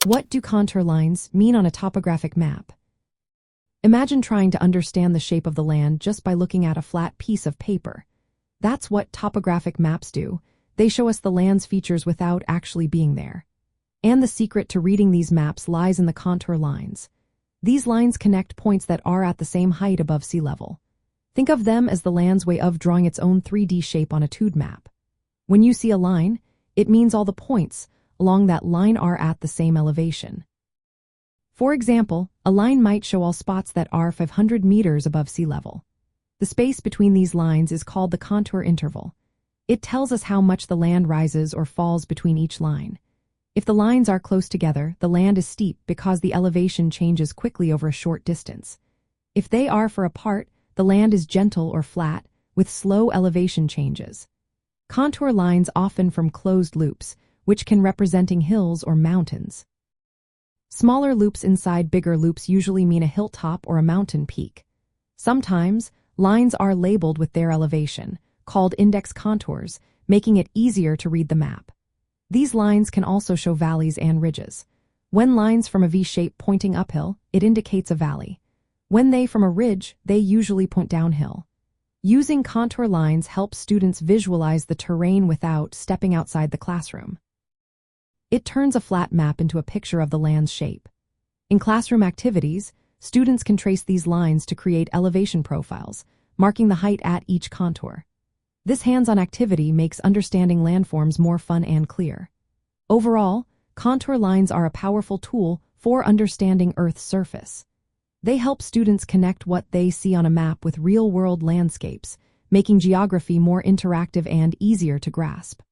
What do contour lines mean on a topographic map? Imagine trying to understand the shape of the land just by looking at a flat piece of paper. That's what topographic maps do. They show us the land's features without actually being there. And the secret to reading these maps lies in the contour lines. These lines connect points that are at the same height above sea level. Think of them as the land's way of drawing its own 3D shape on a 2D map. When you see a line, it means all the points along that line are at the same elevation. For example, a line might show all spots that are 500 meters above sea level. The space between these lines is called the contour interval. It tells us how much the land rises or falls between each line. If the lines are close together, the land is steep because the elevation changes quickly over a short distance. If they are far apart, the land is gentle or flat, with slow elevation changes. Contour lines often form closed loops, which can representing hills or mountains. Smaller loops inside bigger loops usually mean a hilltop or a mountain peak. Sometimes, lines are labeled with their elevation, called index contours, making it easier to read the map. These lines can also show valleys and ridges. When lines form a V shape pointing uphill, it indicates a valley. When they form a ridge, they usually point downhill. Using contour lines helps students visualize the terrain without stepping outside the classroom. It turns a flat map into a picture of the land's shape. In classroom activities, students can trace these lines to create elevation profiles, marking the height at each contour. This hands-on activity makes understanding landforms more fun and clear. Overall, contour lines are a powerful tool for understanding Earth's surface. They help students connect what they see on a map with real-world landscapes, making geography more interactive and easier to grasp.